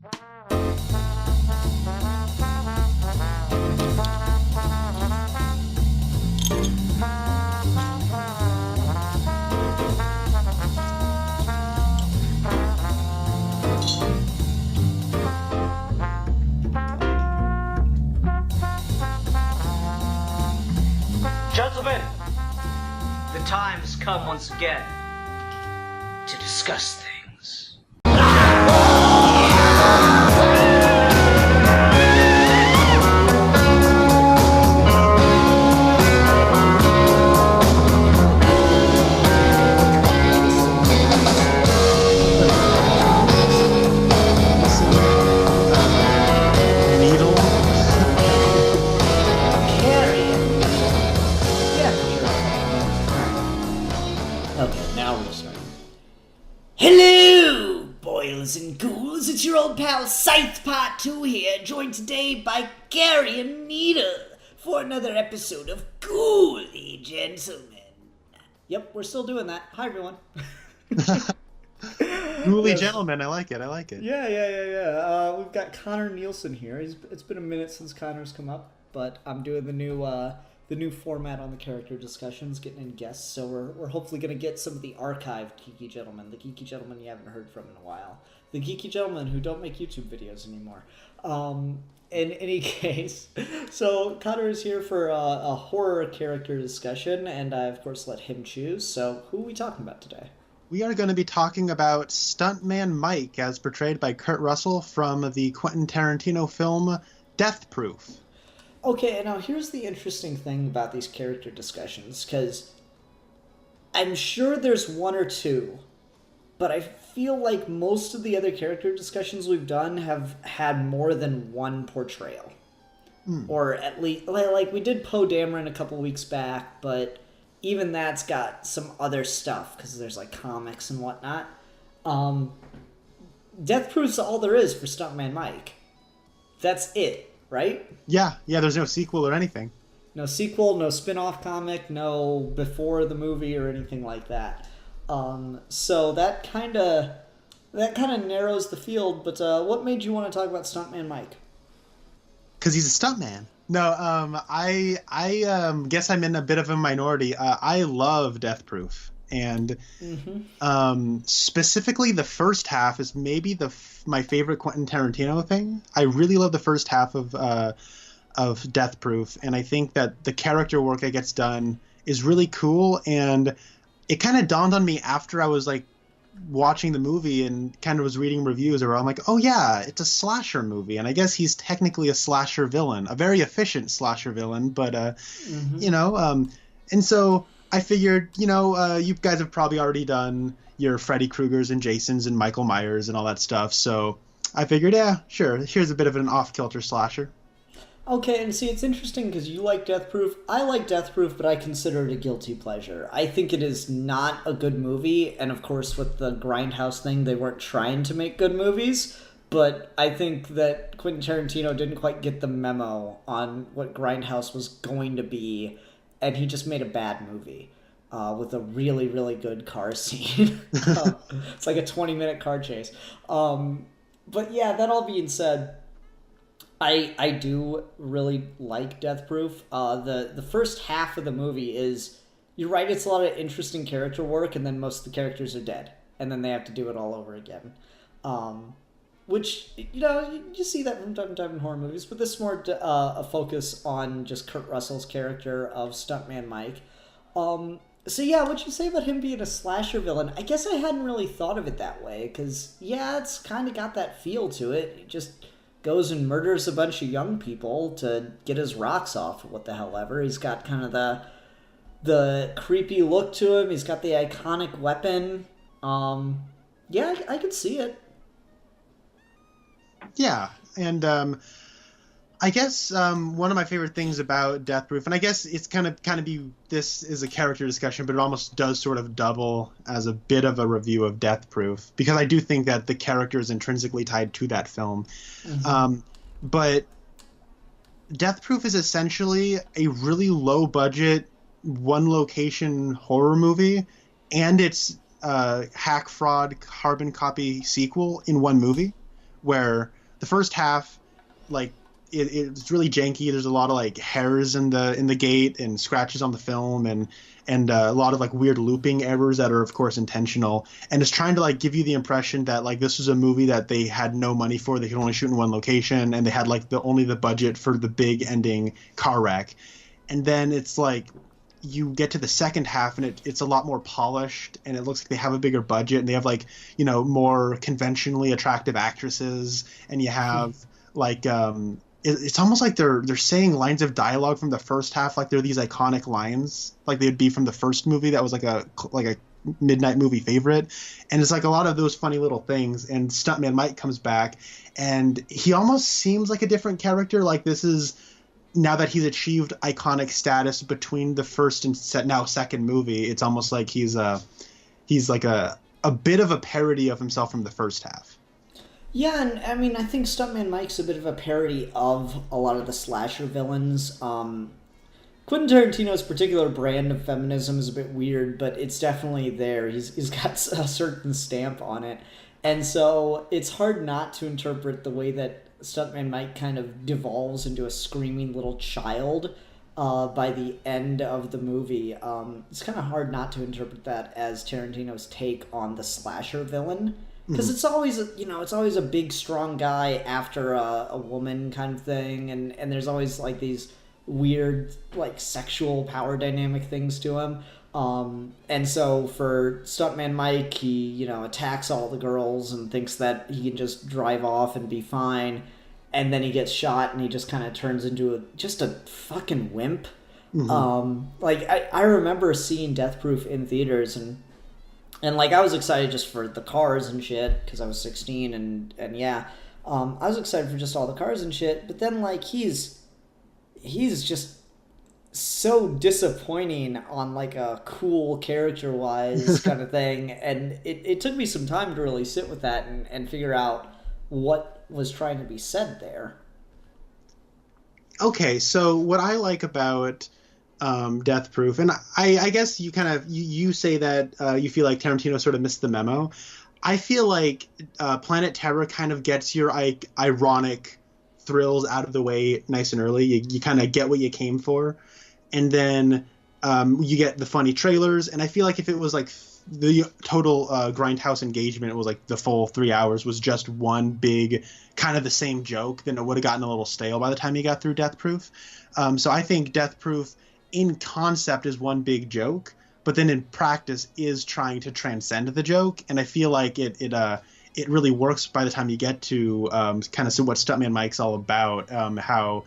Gentlemen, the time has come once again to discuss things. Hello, boils and ghouls, it's your old pal Scythe Part 2 here, joined today by Gary and Nita for another episode of Ghouly Gentlemen. Yep, we're still doing that. Hi, everyone. Ghouly Gentlemen, I like it. Yeah. We've got Connor Nielsen here. It's been a minute since Connor's come up, but I'm doing the new format on the character discussions, getting in guests, so we're hopefully going to get some of the archived Geeky Gentlemen, the Geeky Gentlemen you haven't heard from in a while, the Geeky Gentlemen who don't make YouTube videos anymore. In any case, so Connor is here for a horror character discussion, and I, of course, let him choose. So who are we talking about today? We are going to be talking about Stuntman Mike, as portrayed by Kurt Russell from the Quentin Tarantino film Death Proof. Okay, and now here's the interesting thing about these character discussions, because I'm sure there's one or two, but I feel like most of the other character discussions we've done have had more than one portrayal. Or at least, like we did Poe Dameron a couple weeks back, but even that's got some other stuff, because there's like comics and whatnot. Death Proof's all there is for Stuntman Mike. That's it. Right? Yeah, there's no sequel or anything. No sequel, no spin-off comic, no before the movie or anything like that. So that kind of narrows the field, but what made you want to talk about Stuntman Mike? Because he's a stuntman. No, I guess I'm in a bit of a minority. I love Death Proof. And specifically the first half is maybe my favorite Quentin Tarantino thing. I really love the first half of Death Proof, and I think that the character work that gets done is really cool. And it kind of dawned on me after I was like watching the movie and kind of was reading reviews where I'm like, oh yeah, it's a slasher movie, and I guess he's technically a slasher villain, a very efficient slasher villain, but and so I figured, you guys have probably already done your Freddy Kruegers and Jasons and Michael Myers and all that stuff. So I figured, yeah, sure, here's a bit of an off-kilter slasher. Okay, and see, it's interesting because you like Death Proof. I like Death Proof, but I consider it a guilty pleasure. I think it is not a good movie, and of course with the Grindhouse thing, they weren't trying to make good movies, but I think that Quentin Tarantino didn't quite get the memo on what Grindhouse was going to be, and he just made a bad movie with a really, really good car scene. It's like a 20-minute car chase. But yeah, that all being said, I do really like Death Proof. The first half of the movie is, you're right, it's a lot of interesting character work, and then most of the characters are dead, and then they have to do it all over again. Which, you see that from time to time in horror movies, but this is more a focus on just Kurt Russell's character of Stuntman Mike. So yeah, what'd you say about him being a slasher villain? I guess I hadn't really thought of it that way, because, yeah, it's kind of got that feel to it. He just goes and murders a bunch of young people to get his rocks off, or what the hell ever. He's got kind of the creepy look to him. He's got the iconic weapon. Yeah, I could see it. Yeah, and I guess one of my favorite things about Death Proof, and I guess it's kind of this is a character discussion, but it almost does sort of double as a bit of a review of Death Proof, because I do think that the character is intrinsically tied to that film. But Death Proof is essentially a really low budget, one location horror movie, and it's hack fraud carbon copy sequel in one movie, where the first half, like, it's really janky. There's a lot of like hairs in the gate and scratches on the film, and a lot of like weird looping errors that are of course intentional, and it's trying to like give you the impression that like this was a movie that they had no money for. They could only shoot in one location, and they had like only the budget for the big ending car wreck. And then it's like you get to the second half and it's a lot more polished, and it looks like they have a bigger budget, and they have like, you know, more conventionally attractive actresses, and you have like it's almost like they're saying lines of dialogue from the first half, like they're these iconic lines, like they'd be from the first movie that was like a midnight movie favorite. And it's like a lot of those funny little things. And Stuntman Mike comes back, and he almost seems like a different character. Like this is, now that he's achieved iconic status between the first and now second movie, it's almost like he's like a bit of a parody of himself from the first half. Yeah, and I mean, I think Stuntman Mike's a bit of a parody of a lot of the slasher villains. Quentin Tarantino's particular brand of feminism is a bit weird, but it's definitely there. He's got a certain stamp on it. And so it's hard not to interpret the way that Stuntman Mike kind of devolves into a screaming little child by the end of the movie. It's kind of hard not to interpret that as Tarantino's take on the slasher villain. Because it's always, it's always a big, strong guy after a woman kind of thing, and there's always, like, these weird, like, sexual power dynamic things to him. And so for Stuntman Mike, he, attacks all the girls and thinks that he can just drive off and be fine, and then he gets shot, and he just kind of turns into just a fucking wimp. I remember seeing Death Proof in theaters, and like, I was excited just for the cars and shit, because I was 16, and yeah. I was excited for just all the cars and shit, but then, like, he's just so disappointing on, like, a cool character-wise kind of thing, and it took me some time to really sit with that and figure out what was trying to be said there. Okay, so what I like about Death Proof, and I guess you kind of you say that you feel like Tarantino sort of missed the memo. I feel like Planet Terror kind of gets your ironic thrills out of the way nice and early. You kind of get what you came for, and then you get the funny trailers. And I feel like if it was like the total Grindhouse engagement, it was like the full 3 hours was just one big kind of the same joke, then it would have gotten a little stale by the time you got through Death Proof. So I think Death Proof in concept is one big joke, but then in practice is trying to transcend the joke, and I feel like it really works by the time you get to kind of what Stuntman Mike's all about. How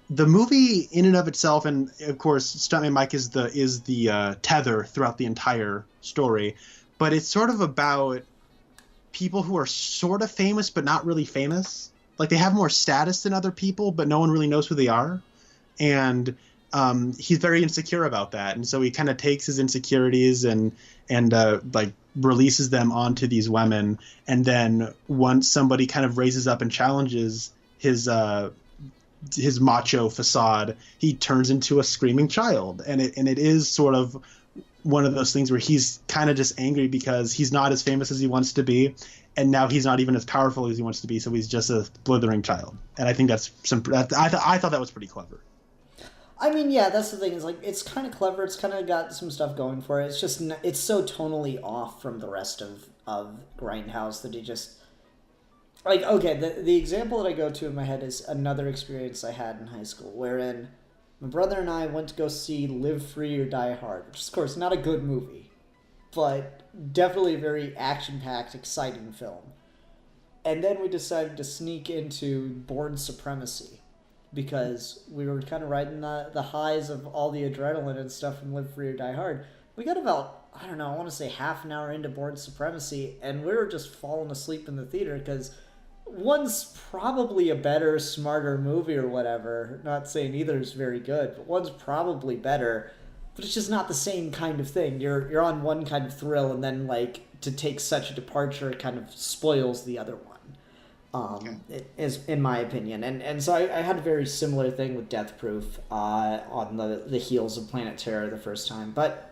the movie in and of itself, and of course Stuntman Mike is the tether throughout the entire story, but it's sort of about people who are sort of famous but not really famous. Like they have more status than other people, but no one really knows who they are, and he's very insecure about that, and so he kind of takes his insecurities and like releases them onto these women, and then once somebody kind of raises up and challenges his macho facade, he turns into a screaming child, and it is sort of one of those things where he's kind of just angry because he's not as famous as he wants to be, and now he's not even as powerful as he wants to be, so he's just a blithering child. And I think I thought that was pretty clever. I mean, yeah, that's the thing. Is like, it's kind of clever. It's kind of got some stuff going for it. It's just it's so tonally off from the rest of Grindhouse that it just, like, okay, the example that I go to in my head is another experience I had in high school, wherein my brother and I went to go see Live Free or Die Hard, which is, of course, not a good movie, but definitely a very action-packed, exciting film. And then we decided to sneak into Bourne Supremacy, because we were kind of riding the highs of all the adrenaline and stuff from Live Free or Die Hard. We got about, I don't know, I want to say half an hour into Bourne Supremacy, and we were just falling asleep in the theater, because one's probably a better, smarter movie or whatever. Not saying either is very good, but one's probably better, but it's just not the same kind of thing. You're on one kind of thrill, and then, like, to take such a departure kind of spoils the other one. It is, in my opinion, and so I had a very similar thing with Death Proof on the heels of Planet Terror the first time. But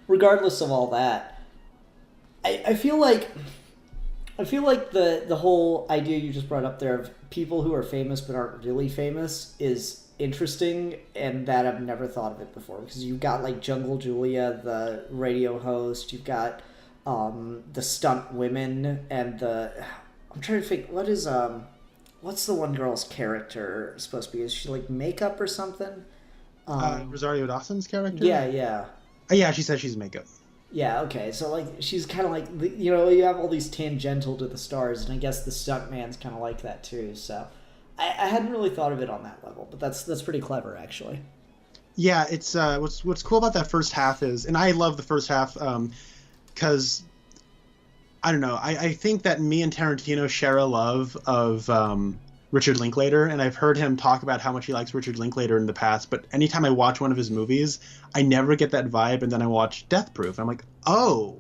regardless of all that, I feel like I feel like the whole idea you just brought up there of people who are famous but aren't really famous is interesting, and that I've never thought of it before, because you've got like Jungle Julia, the radio host, you've got the stunt women, and I'm trying to think what's the one girl's character supposed to be? Is she like makeup or something? Rosario Dawson's character? Yeah. Yeah, she says she's makeup. Yeah, okay. So, like, she's kind of like, you have all these tangential to the stars, and I guess the stuntman's kind of like that, too. So, I hadn't really thought of it on that level, but that's pretty clever, actually. Yeah, it's what's cool about that first half is, and I love the first half, because, I don't know, I think that me and Tarantino share a love of Richard Linklater, and I've heard him talk about how much he likes Richard Linklater in the past, but anytime I watch one of his movies, I never get that vibe, and then I watch Death Proof, and I'm like, oh,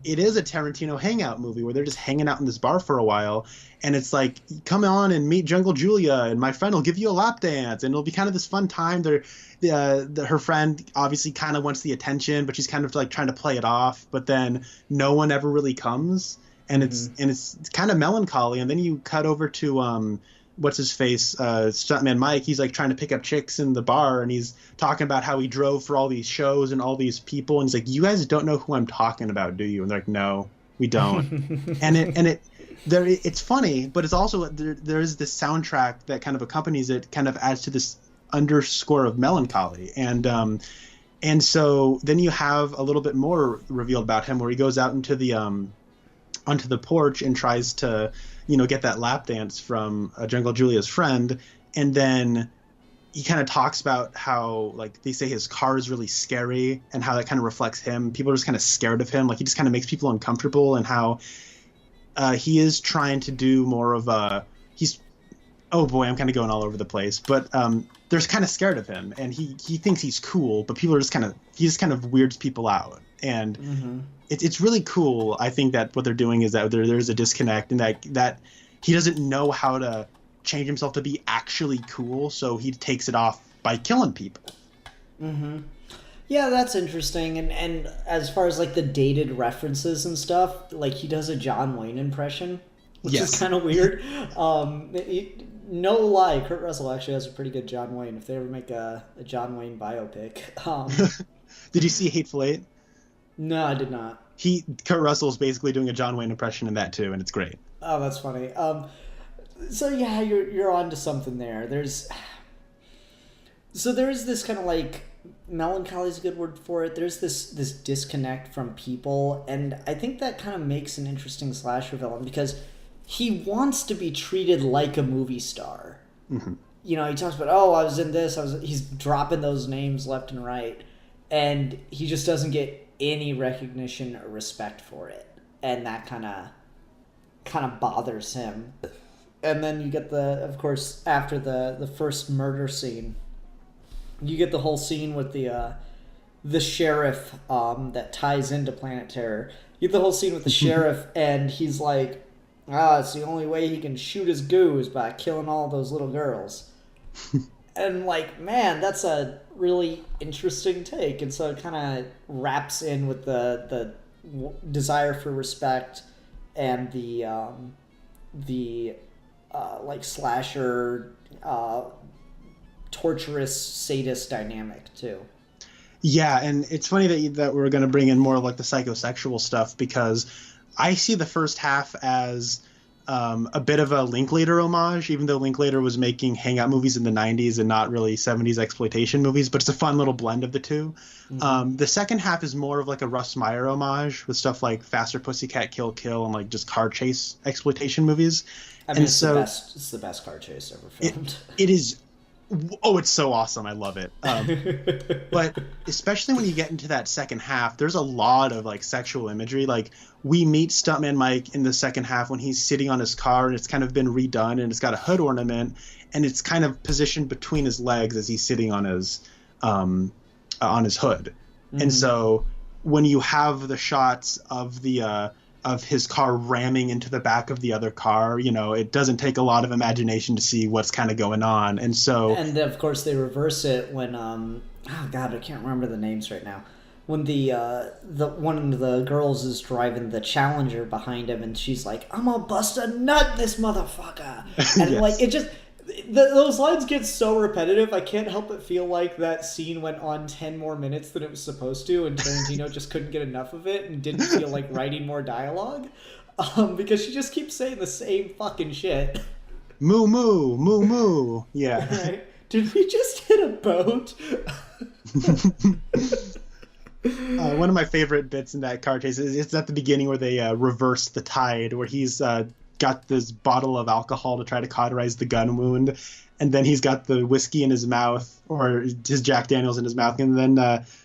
it is a Tarantino hangout movie where they're just hanging out in this bar for a while, and it's like, come on and meet Jungle Julia, and my friend will give you a lap dance, and it'll be kind of this fun time. Her friend obviously kind of wants the attention, but she's kind of like trying to play it off, but then no one ever really comes. And it's kind of melancholy, and then you cut over to what's his face, Stuntman Mike. He's like trying to pick up chicks in the bar, and he's talking about how he drove for all these shows and all these people, and he's like, "You guys don't know who I'm talking about, do you?" And they're like, "No, we don't." It's funny, but it's also there is this soundtrack that kind of accompanies it, kind of adds to this underscore of melancholy, and so then you have a little bit more revealed about him, where he goes out into the onto the porch and tries to, get that lap dance from Jungle Julia's friend. And then he kind of talks about how, like, they say his car is really scary and how that kind of reflects him. People are just kind of scared of him. Like, he just kind of makes people uncomfortable, and how he is trying to do more of oh boy, I'm kind of going all over the place, but they're kind of scared of him, and he thinks he's cool, but he just kind of weirds people out. And it's really cool. I think that what they're doing is that there's a disconnect, and that he doesn't know how to change himself to be actually cool, so he takes it off by killing people. Yeah, that's interesting. And as far as like the dated references and stuff, like he does a John Wayne impression, which is kind of weird. No lie, Kurt Russell actually has a pretty good John Wayne. If they ever make a John Wayne biopic. Did you see Hateful Eight? No, I did not. Kurt Russell's basically doing a John Wayne impression in that too, and it's great. Oh, that's funny. So yeah, you're onto something there. There is this kind of like, melancholy is a good word for it. There's this disconnect from people, and I think that kind of makes an interesting slasher villain, because he wants to be treated like a movie star. He talks about, I was in this, he's dropping those names left and right, and he just doesn't get any recognition or respect for it, and that kind of bothers him. And then you get of course, after the first murder scene, you get the whole scene with the sheriff that ties into Planet Terror. You get the whole scene with the sheriff, and he's like, it's the only way he can shoot his goo is by killing all those little girls. And like, man, that's a really interesting take. And so it kind of wraps in with the desire for respect and the like slasher, torturous sadist dynamic too. Yeah, and it's funny that we're going to bring in more of like the psychosexual stuff, because I see the first half as a bit of a Linklater homage, even though Linklater was making hangout movies in the 90s and not really 70s exploitation movies, but it's a fun little blend of the two. The second half is more of like a Russ Meyer homage with stuff like Faster Pussycat Kill Kill and like just car chase exploitation movies. I mean, it's the best car chase ever filmed. It is. Oh, it's so awesome. I love it. But especially when you get into that second half, there's a lot of like sexual imagery. Like, we meet Stuntman Mike in the second half when he's sitting on his car, and it's kind of been redone, and it's got a hood ornament, and it's kind of positioned between his legs as he's sitting on his hood. And so when you have the shots of of his car ramming into the back of the other car, it doesn't take a lot of imagination to see what's kind of going on. And so, and of course they reverse it when I can't remember the names right now, when the one of the girls is driving the Challenger behind him, and she's like, "I'm gonna bust a nut this motherfucker," and Yes. like it just. Those lines get so repetitive, I can't help but feel like that scene went on 10 more minutes than it was supposed to, and Tarantino just couldn't get enough of it and didn't feel like writing more dialogue. Because she just keeps saying the same fucking shit. Moo moo, moo moo. Yeah. Right? Did we just hit a boat? One of my favorite bits in that car chase is it's at the beginning where they reverse the tide, where he's got this bottle of alcohol to try to cauterize the gun wound, and then he's got the whiskey in his mouth, or his Jack Daniels in his mouth, and then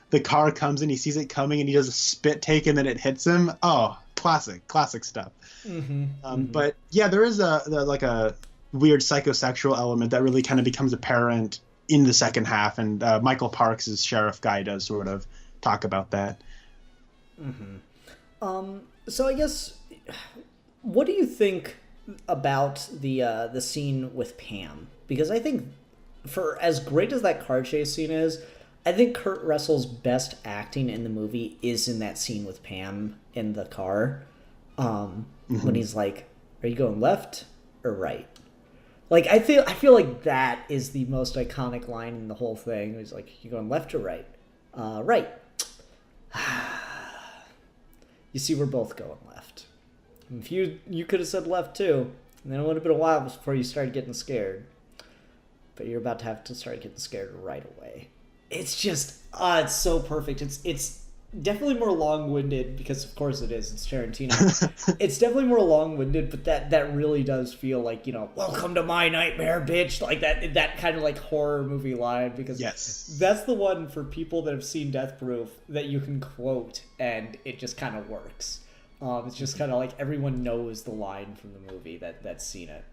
the car comes and he sees it coming and he does a spit take and then it hits him. Oh, classic stuff. But yeah, there is a weird psychosexual element that really kind of becomes apparent in the second half, and Michael Parks as Sheriff Guy does sort of talk about that. So I guess, what do you think about the scene with Pam? Because I think, for as great as that car chase scene is, I think Kurt Russell's best acting in the movie is in that scene with Pam in the car, when he's like, "Are you going left or right?" Like I feel like that is the most iconic line in the whole thing. He's like, "You going left or right?" Right. You see, we're both going left. If you could have said left too, and then it would have been a while before you started getting scared. But you're about to have to start getting scared right away. It's just, it's so perfect. It's definitely more long-winded, because of course it is. It's Tarantino. It's definitely more long-winded, but that really does feel like, "Welcome to my nightmare, bitch." Like that kind of like horror movie line, because Yes. that's the one for people that have seen Death Proof that you can quote and it just kind of works. It's just kind of like everyone knows the line from the movie that's seen it.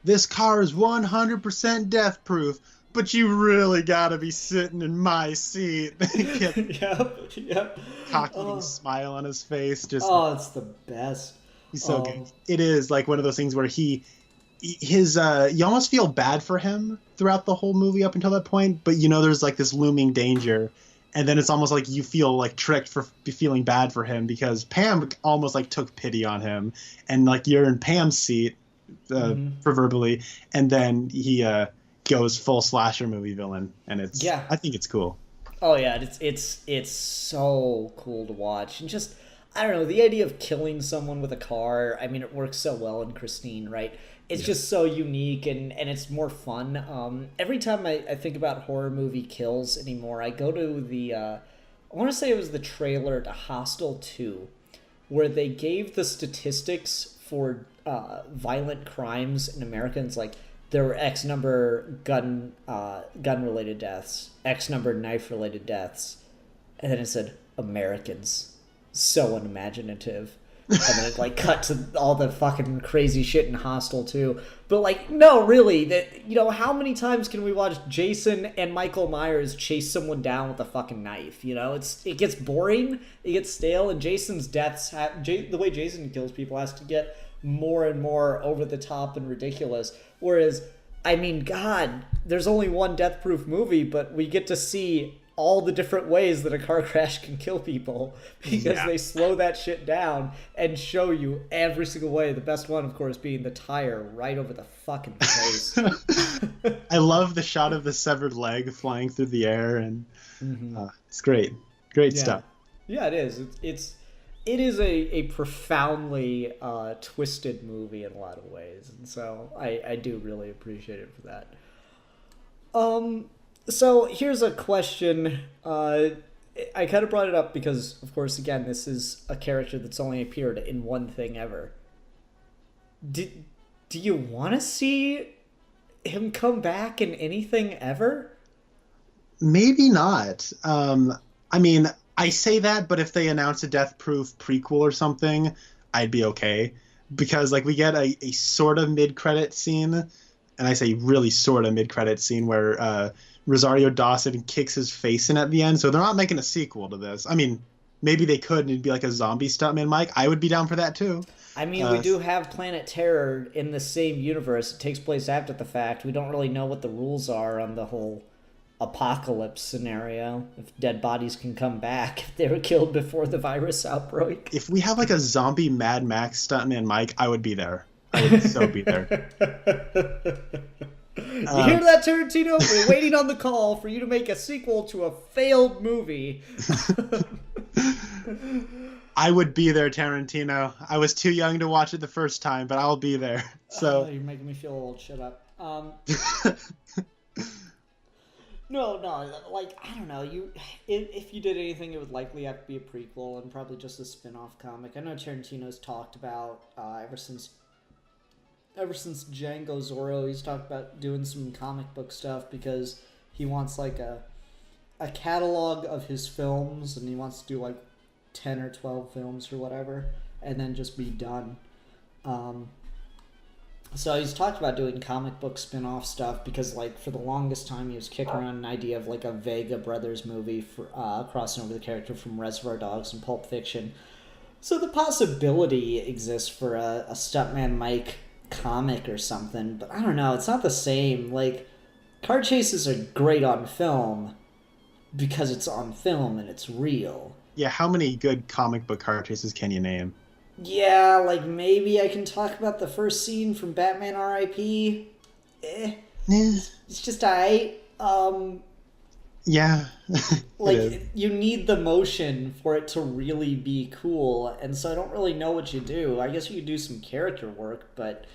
This car is 100% death proof, but you really gotta be sitting in my seat. Yep. Cocky little smile on his face. Just it's the best. he's so good. It is like one of those things where you almost feel bad for him throughout the whole movie up until that point, but there's like this looming danger, and then it's almost like you feel like tricked for feeling bad for him, because Pam almost like took pity on him, and like you're in Pam's seat, proverbially, and then he goes full slasher movie villain, and I think it's cool. Oh yeah, it's so cool to watch, and just, I don't know, the idea of killing someone with a car. I mean, it works so well in Christine, right? It's just so unique, and it's more fun. Every time I think about horror movie kills anymore, I go to I want to say it was the trailer to Hostel 2, where they gave the statistics for violent crimes in America. And it's like, there were X number gun-related deaths, X number knife-related deaths, and then it said Americans. So unimaginative. And then it like cut to all the fucking crazy shit in Hostel 2. But like, no, really, how many times can we watch Jason and Michael Myers chase someone down with a fucking knife? It gets boring, it gets stale, and Jason's deaths, the way Jason kills people has to get more and more over the top and ridiculous. Whereas, I mean, God, there's only one Death Proof movie, but we get to see all the different ways that a car crash can kill people, because they slow that shit down and show you every single way. The best one, of course, being the tire right over the fucking face. I love the shot of the severed leg flying through the air, and it's great stuff. Yeah, it is. It is a profoundly twisted movie in a lot of ways, and so I do really appreciate it for that. So here's a question. I kind of brought it up because, of course, again, this is a character that's only appeared in one thing ever. Do you want to see him come back in anything ever? Maybe not. I mean, I say that, but if they announce a Death Proof prequel or something, I'd be okay. Because like we get a sort of mid-credit scene, and I say really sort of mid-credit scene where Rosario Dawson kicks his face in at the end, so they're not making a sequel to this. I mean, maybe they could, and it'd be like a zombie Stuntman Mike. I would be down for that too. I mean, we do have Planet Terror in the same universe. It takes place after the fact. We don't really know what the rules are on the whole apocalypse scenario. If dead bodies can come back, if they were killed before the virus outbreak. If we have like a zombie Mad Max Stuntman Mike, I would be there. I would so be there. You hear that, Tarantino? We're waiting on the call for you to make a sequel to a failed movie. I would be there, Tarantino. I was too young to watch it the first time, but I'll be there. So you're making me feel old. Shut up. No, like, I don't know. If you did anything, it would likely have to be a prequel and probably just a spin-off comic. I know Tarantino's talked about ever since Django Zorro, he's talked about doing some comic book stuff because he wants like a catalog of his films, and he wants to do like 10 or 12 films or whatever, and then just be done. So he's talked about doing comic book spin-off stuff because, like, for the longest time he was kicking around an idea of like a Vega Brothers movie for crossing over the character from Reservoir Dogs and Pulp Fiction. So the possibility exists for a Stuntman Mike comic or something, but I don't know. It's not the same. Like, car chases are great on film because it's on film and it's real. Yeah, how many good comic book car chases can you name? Yeah, like maybe I can talk about the first scene from Batman R.I.P. It's just alright. Yeah. Like, you need the motion for it to really be cool, and so I don't really know what you do. I guess you could do some character work, but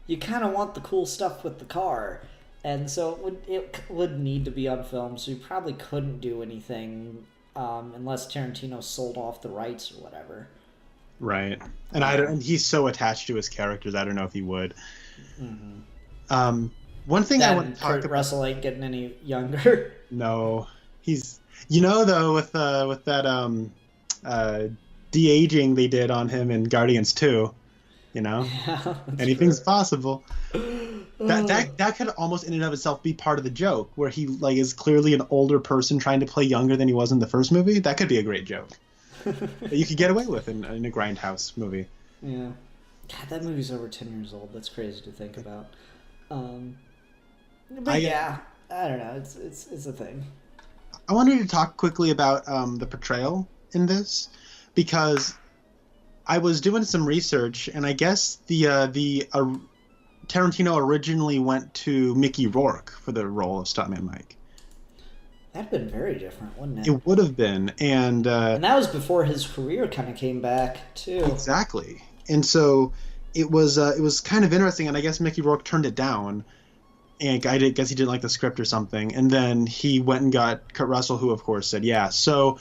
you kind of want the cool stuff with the car. And so it would need to be on film, so you probably couldn't do anything unless Tarantino sold off the rights or whatever. Right. And he's so attached to his characters, I don't know if he would. Mm-hmm. One thing I want to talk about... Russell ain't getting any younger. No. He's... You know, though, with that de-aging they did on him in Guardians 2, you know? Yeah, anything's possible. That could almost in and of itself be part of the joke, where he like is clearly an older person trying to play younger than he was in the first movie. That could be a great joke that you could get away with in a Grindhouse movie. Yeah. God, that movie's over 10 years old. That's crazy to think about. But yeah, I don't know. It's a thing. I wanted to talk quickly about the portrayal in this, because I was doing some research, and I guess the Tarantino originally went to Mickey Rourke for the role of Stuntman Mike. That'd been very different, wouldn't it? It would have been, and that was before his career kind of came back too. Exactly, and so it was kind of interesting, and I guess Mickey Rourke turned it down, and I guess he didn't like the script or something, and then he went and got Kurt Russell, who of course said yeah. So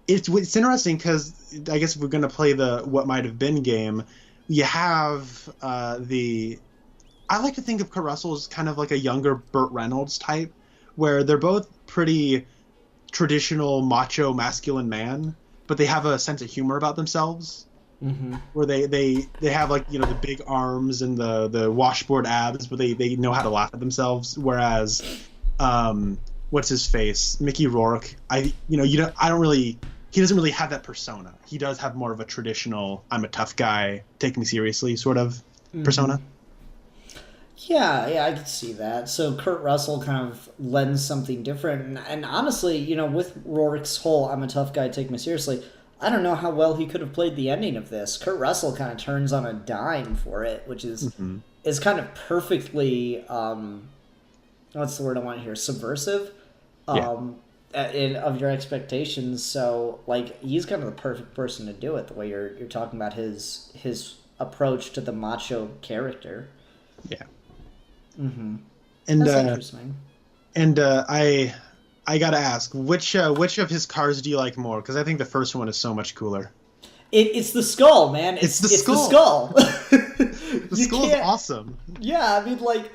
it's interesting because I guess if we're going to play the what might have been game, you have I like to think of Kurt Russell as kind of like a younger Burt Reynolds type, where they're both pretty traditional macho masculine man, but they have a sense of humor about themselves. Mm-hmm. Where they have, like, you know, the big arms and the washboard abs, but they know how to laugh at themselves. Whereas, what's his face, Mickey Rourke, he doesn't really have that persona. He does have more of a traditional I'm a tough guy, take me seriously sort of persona. Yeah, I can see that. So Kurt Russell kind of lends something different. And honestly, you know, with Rourke's whole I'm a tough guy, take me seriously, I don't know how well he could have played the ending of this. Kurt Russell kind of turns on a dime for it, which is kind of perfectly, what's the word I want here, subversive of your expectations. So, like, he's kind of the perfect person to do it, the way you're talking about his approach to the macho character. Yeah. Mm-hmm. And that's interesting. And I gotta ask, which of his cars do you like more? Because I think the first one is so much cooler. It's the skull, man. It's the skull. The skull is awesome. Yeah, I mean, like,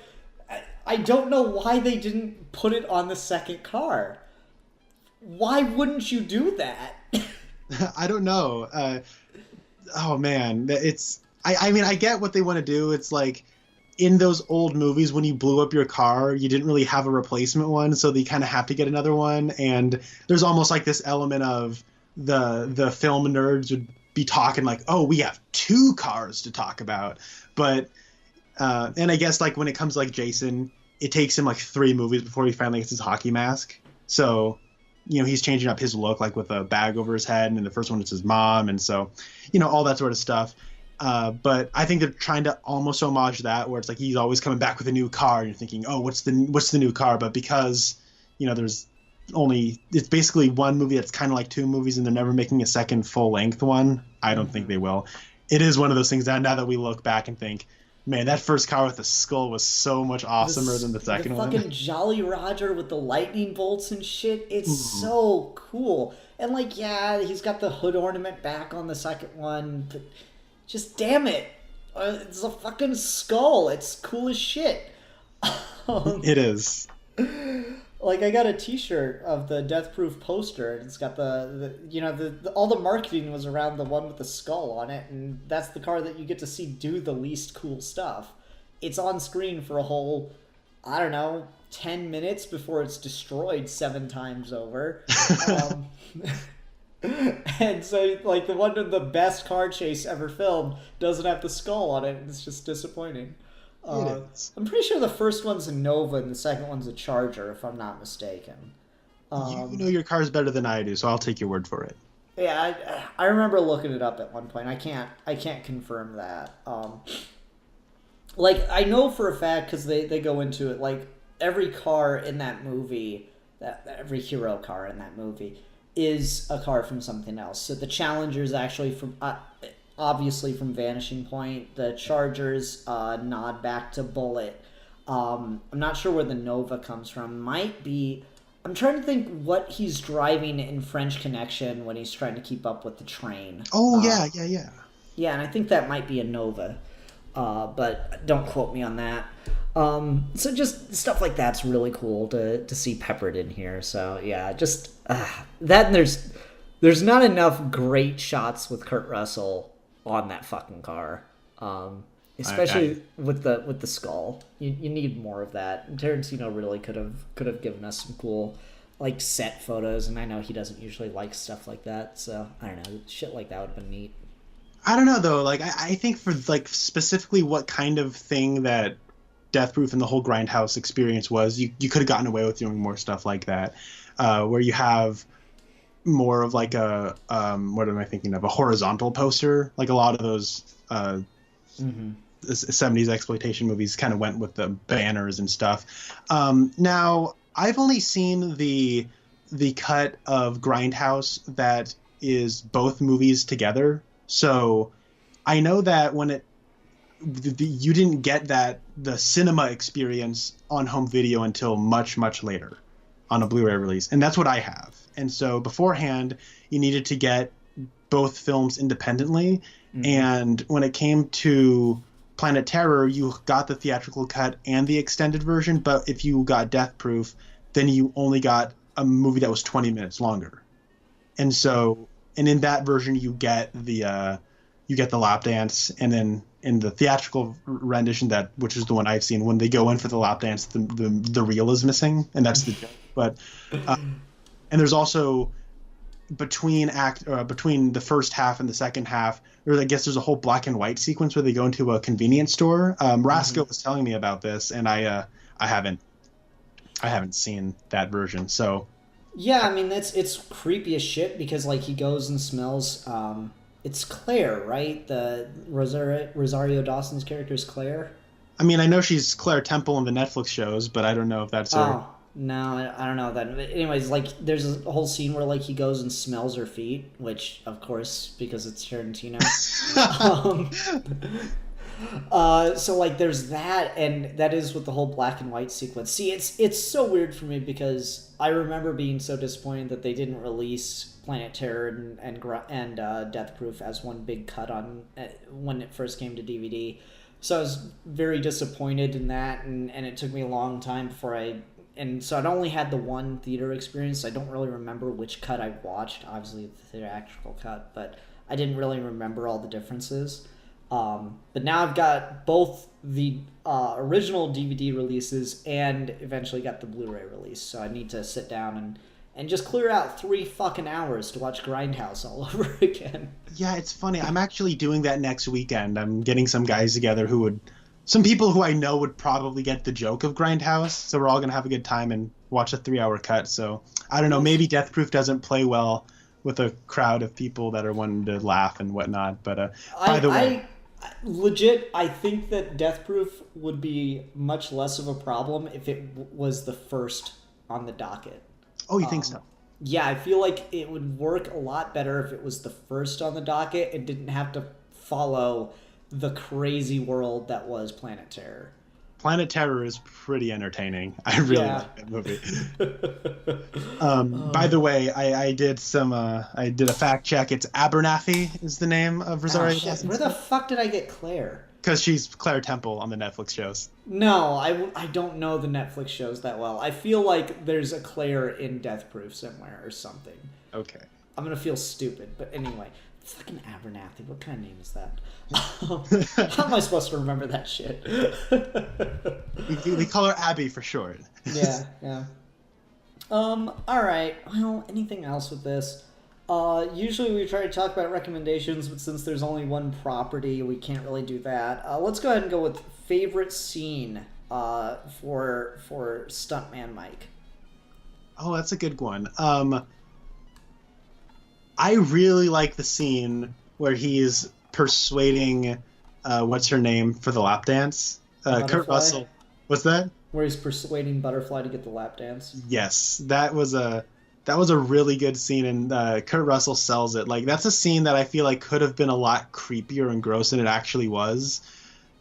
I don't know why they didn't put it on the second car. Why wouldn't you do that? I don't know. Oh man, I mean, I get what they want to do. It's like, in those old movies, when you blew up your car, you didn't really have a replacement one, so they kind of have to get another one. And there's almost like this element of the film nerds would be talking like, oh, we have 2 cars to talk about. But and I guess, like, when it comes to, like, Jason, it takes him like 3 movies before he finally gets his hockey mask. So, he's changing up his look, like with a bag over his head, and in the first one it's his mom, and so, all that sort of stuff. But I think they're trying to almost homage that, where it's like he's always coming back with a new car, and you're thinking, oh, what's the new car? But because it's basically one movie that's kind of like two movies, and they're never making a second full length one. I don't think they will. It is one of those things that now that we look back and think, man, that first car with the skull was so much awesomer than the second one. The fucking Jolly Roger with the lightning bolts and shit. It's so cool. And like, yeah, he's got the hood ornament back on the second one, but just damn it. It's a fucking skull. It's cool as shit. It is. Like, I got a T-shirt of the Death Proof poster, and it's got all the marketing was around the one with the skull on it, and that's the car that you get to see do the least cool stuff. It's on screen for a whole, 10 minutes before it's destroyed 7 times over. And so, like, the one of the best car chase ever filmed doesn't have the skull on it, and it's just disappointing. I'm pretty sure the first one's a Nova and the second one's a Charger, if I'm not mistaken. You know your car's better than I do, so I'll take your word for it. Yeah, I remember looking it up at one point. I can't confirm that. Like, I know for a fact, because they go into it, like, every car in that movie, every hero car in that movie, is a car from something else. So the Challenger's actually from... obviously from Vanishing Point. The Chargers nod back to Bullet. I'm not sure where the Nova comes from. Might be... I'm trying to think what he's driving in French Connection when he's trying to keep up with the train. Oh, yeah. Yeah, and I think that might be a Nova. But don't quote me on that. So just stuff like that's really cool to see peppered in here. So, yeah, just... that and there's not enough great shots with Kurt Russell on that fucking car, especially with the skull. You need more of that. And Tarantino really could have given us some cool, like, set photos, and I know he doesn't usually like stuff like that, so I don't know, shit like that would have been neat. I don't know though, like I think for like specifically what kind of thing that Death Proof and the whole Grindhouse experience was, you could have gotten away with doing more stuff like that, where you have more of like a what am I thinking of? A horizontal poster. Like a lot of those 70s exploitation movies kind of went with the banners and stuff. Now I've only seen the cut of Grindhouse that is both movies together. So I know that when you didn't get the cinema experience on home video until much, much later on a Blu-ray release. And that's what I have. And so beforehand, you needed to get both films independently. Mm-hmm. And when it came to Planet Terror, you got the theatrical cut and the extended version. But if you got Death Proof, then you only got a movie that was 20 minutes longer. And so, and in that version, you get the lap dance, and then in the theatrical rendition, which is the one I've seen, when they go in for the lap dance, the reel is missing, and that's the joke. But and there's also between the first half and the second half, or I guess there's a whole black and white sequence where they go into a convenience store. Rasco was telling me about this, and I haven't seen that version. So yeah, I mean it's creepy as shit because like he goes and smells. It's Claire, right? The Rosario Dawson's character is Claire. I mean, I know she's Claire Temple in the Netflix shows, but I don't know if that's her. Oh, no, I don't know that. Anyways, like, there's a whole scene where, like, he goes and smells her feet, which, of course, because it's Tarantino. So, like, there's that, and that is with the whole black and white sequence. See, it's so weird for me because I remember being so disappointed that they didn't release Planet Terror and Death Proof as one big cut on when it first came to DVD. So I was very disappointed in that, and it took me a long time before and so I'd only had the one theater experience. So I don't really remember which cut I watched, obviously the theatrical cut, but I didn't really remember all the differences. But now I've got both the original DVD releases and eventually got the Blu-ray release. So I need to sit down and just clear out 3 fucking hours to watch Grindhouse all over again. Yeah, it's funny. I'm actually doing that next weekend. I'm getting some guys together some people who I know would probably get the joke of Grindhouse. So we're all going to have a good time and watch a 3-hour cut. So I don't know. Maybe Death Proof doesn't play well with a crowd of people that are wanting to laugh and whatnot. But by the way, legit, I think that Death Proof would be much less of a problem if it was the first on the docket. Oh, you think so? Yeah, I feel like it would work a lot better if it was the first on the docket and didn't have to follow the crazy world that was Planet Terror. Planet Terror is pretty entertaining. I really like that movie. By the way, I did a fact check. It's Abernathy is the name of Rosario Dawson's. Where the fuck did I get Claire? Because she's Claire Temple on the Netflix shows. No, I don't know the Netflix shows that well. I feel like there's a Claire in Death Proof somewhere or something. Okay. I'm going to feel stupid, but anyway. Fucking Abernathy, what kind of name is that? How am I supposed to remember that shit? we call her Abby for short. Yeah. Alright, well, anything else with this? Usually we try to talk about recommendations, but since there's only one property, we can't really do that. Let's go ahead and go with favorite scene for Stuntman Mike. Oh, that's a good one. I really like the scene where he's persuading what's her name for the lap dance. Kurt Russell. What's that? Where he's persuading Butterfly to get the lap dance. Yes, that was a really good scene, and Kurt Russell sells it. Like, that's a scene that I feel like could have been a lot creepier and gross than it actually was.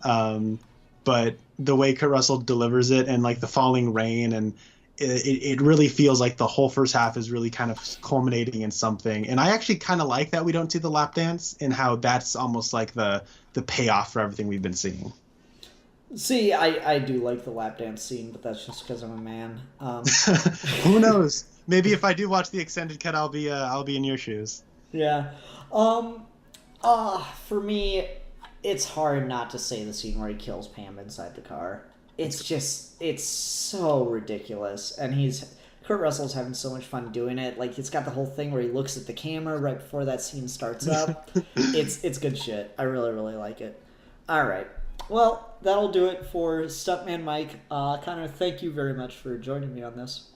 But the way Kurt Russell delivers it, and like the falling rain, and it really feels like the whole first half is really kind of culminating in something. And I actually kind of like that we don't see the lap dance, and how that's almost like the payoff for everything we've been seeing. See, I do like the lap dance scene, but that's just because I'm a man. Who knows? Maybe if I do watch the extended cut, I'll be in your shoes. Yeah. For me, it's hard not to say the scene where he kills Pam inside the car. It's so ridiculous, and Kurt Russell's having so much fun doing it. Like, it's got the whole thing where he looks at the camera right before that scene starts up. It's good shit. I really, really like it. All right. Well, that'll do it for Stuntman Mike. Connor, thank you very much for joining me on this.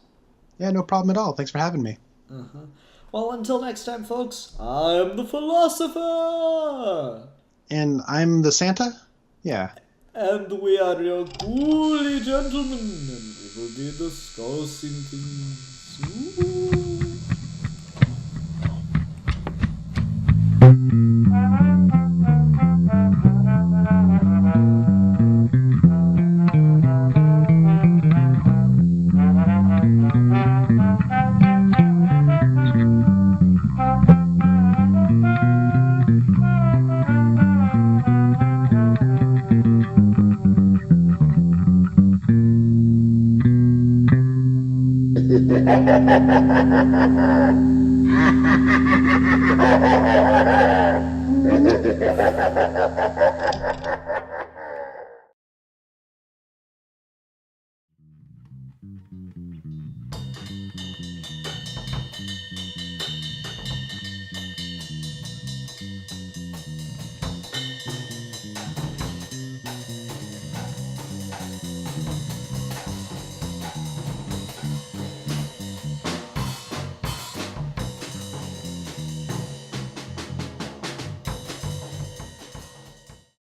Yeah, no problem at all. Thanks for having me. Uh-huh. Well, until next time, folks, I'm the philosopher! And I'm the Santa? Yeah. And we are your coolie gentlemen, and we will be discussing things. Ooh. Ha ha ha ha ha!